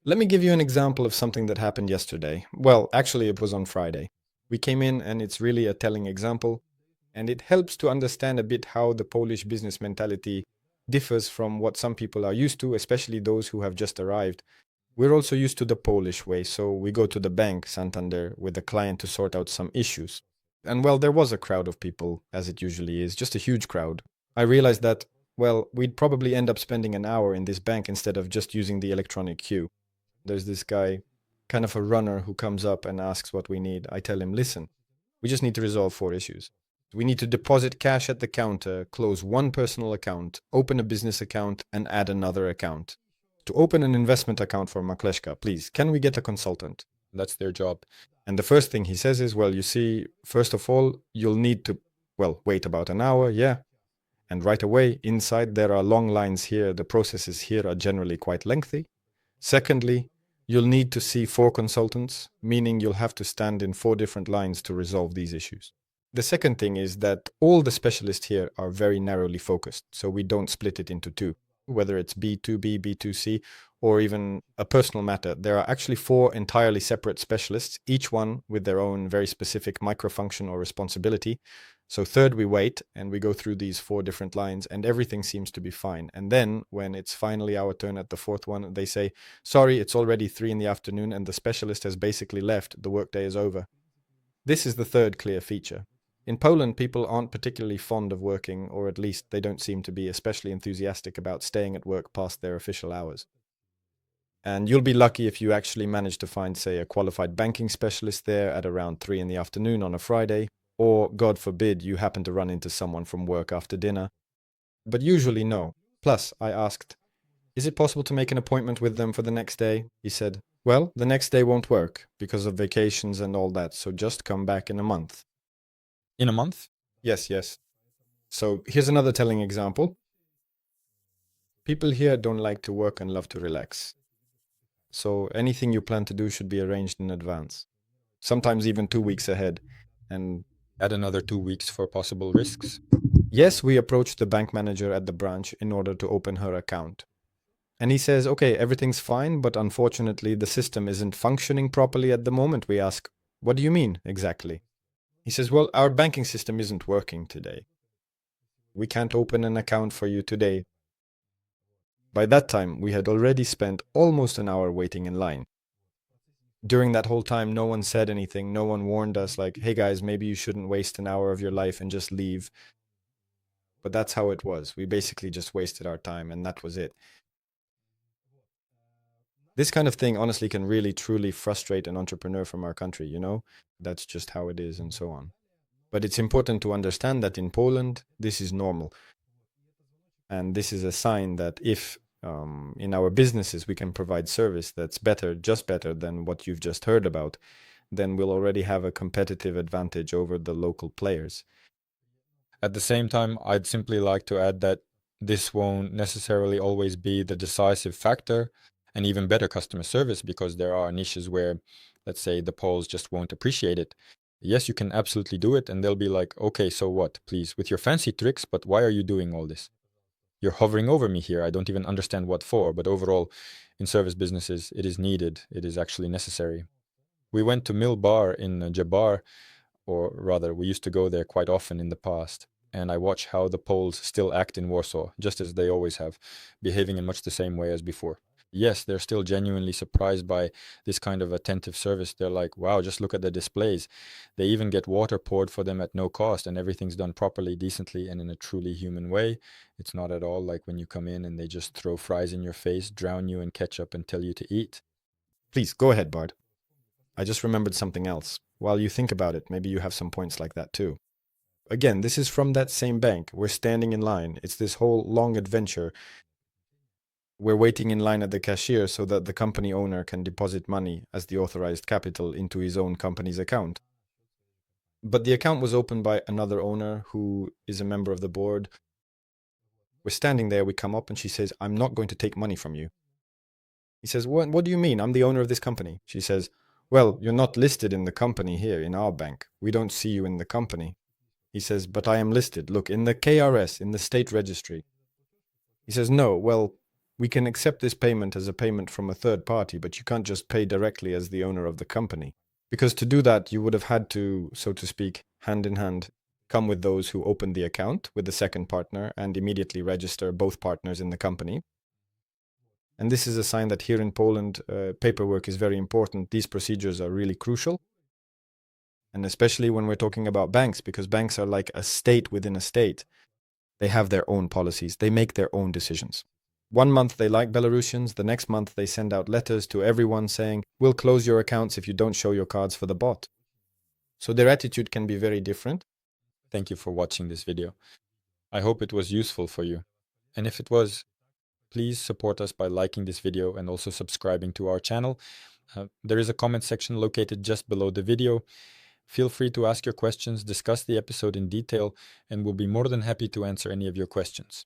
Let me give you an example of something that happened yesterday. Well, actually, it was on Friday. We came in, and it's really a telling example, and it helps to understand a bit how the Polish business mentality differs from what some people are used to, especially those who have just arrived. We're also used to the Polish way, so we go to the bank, Santander, with a client to sort out some issues. And well, there was a crowd of people, as it usually is, just a huge crowd. I realized that, well, we'd probably end up spending an hour in this bank instead of just using the electronic queue. There's this guy, kind of a runner, who comes up and asks what we need. I tell him, listen, we just need to resolve four issues. We need to deposit cash at the counter, close one personal account, open a business account, and add another account. To open an investment account for Makleshka, please, can we get a consultant? That's their job. And the first thing he says is, well, you see, first of all, you'll need to, well, wait about an hour, yeah. And right away, inside, there are long lines here. The processes here are generally quite lengthy. Secondly, you'll need to see four consultants, meaning you'll have to stand in four different lines to resolve these issues. The second thing is that all the specialists here are very narrowly focused, so we don't split it into two, whether it's B2B, B2C, or even a personal matter. There are actually four entirely separate specialists, each one with their own very specific microfunction or responsibility. So third, we wait and we go through these four different lines and everything seems to be fine. And then when it's finally our turn at the fourth one, they say, sorry, it's already 3 in the afternoon and the specialist has basically left. The workday is over. This is the third clear feature. In Poland, people aren't particularly fond of working, or at least they don't seem to be especially enthusiastic about staying at work past their official hours. And you'll be lucky if you actually manage to find, say, a qualified banking specialist there at around 3 in the afternoon on a Friday, or, God forbid, you happen to run into someone from work after dinner. But usually, no. Plus, I asked, is it possible to make an appointment with them for the next day? He said, well, the next day won't work because of vacations and all that, so just come back in a month. In a month? Yes, yes. So here's another telling example. People here don't like to work and love to relax. So anything you plan to do should be arranged in advance, sometimes even 2 weeks ahead. And Add another 2 weeks for possible risks. yes, we approached the bank manager at the branch in order to open her account. And he says, okay, everything's fine, but unfortunately the system isn't functioning properly at the moment. We ask, what do you mean exactly? He says, well, our banking system isn't working today. We can't open an account for you today. By that time, we had already spent almost an hour waiting in line. During that whole time, no one said anything. No one warned us like, hey guys, maybe you shouldn't waste an hour of your life and just leave. But that's how it was. We basically just wasted our time and that was it. This kind of thing honestly can really truly frustrate an entrepreneur from our country, you know? That's just how it is and so on. But it's important to understand that in Poland, this is normal. And this is a sign that if in our businesses we can provide service that's better, just better than what you've just heard about, then we'll already have a competitive advantage over the local players. At the same time, I'd simply like to add that this won't necessarily always be the decisive factor and even better customer service, because there are niches where, let's say, the Poles just won't appreciate it. Yes, you can absolutely do it, and they'll be like, okay, so what, please, with your fancy tricks, but why are you doing all this? You're hovering over me here. I don't even understand what for, but overall, in service businesses, it is needed. It is actually necessary. We went to Mill Bar in Jabar, or rather, we used to go there quite often in the past. And I watch how the Poles still act in Warsaw, just as they always have, behaving in much the same way as before. Yes, they're still genuinely surprised by this kind of attentive service. They're like, wow, just look at the displays. They even get water poured for them at no cost, and everything's done properly, decently, and in a truly human way. It's not at all like when you come in and they just throw fries in your face, drown you in ketchup, and tell you to eat. Please, go ahead, Bart. I just remembered something else. While you think about it, maybe you have some points like that too. Again, this is from that same bank. We're standing in line. It's this whole long adventure. We're waiting in line at the cashier so that the company owner can deposit money as the authorized capital into his own company's account. But the account was opened by another owner who is a member of the board. We're standing there, we come up and she says, I'm not going to take money from you. He says, what do you mean? I'm the owner of this company. She says, well, you're not listed in the company here in our bank. We don't see you in the company. He says, but I am listed. Look, in the KRS, in the state registry. He says, no, well, We can accept this payment as a payment from a third party, but you can't just pay directly as the owner of the company. Because to do that, you would have had to, so to speak, hand in hand, come with those who opened the account with the second partner and immediately register both partners in the company. And this is a sign that here in Poland, paperwork is very important. These procedures are really crucial. And especially when we're talking about banks, because banks are like a state within a state. They have their own policies. They make their own decisions. One month they like Belarusians, the next month they send out letters to everyone saying, we'll close your accounts if you don't show your cards for the bot. So their attitude can be very different. Thank you for watching this video. I hope it was useful for you. And if it was, please support us by liking this video and also subscribing to our channel. There is a comment section located just below the video. Feel free to ask your questions, discuss the episode in detail, and we'll be more than happy to answer any of your questions.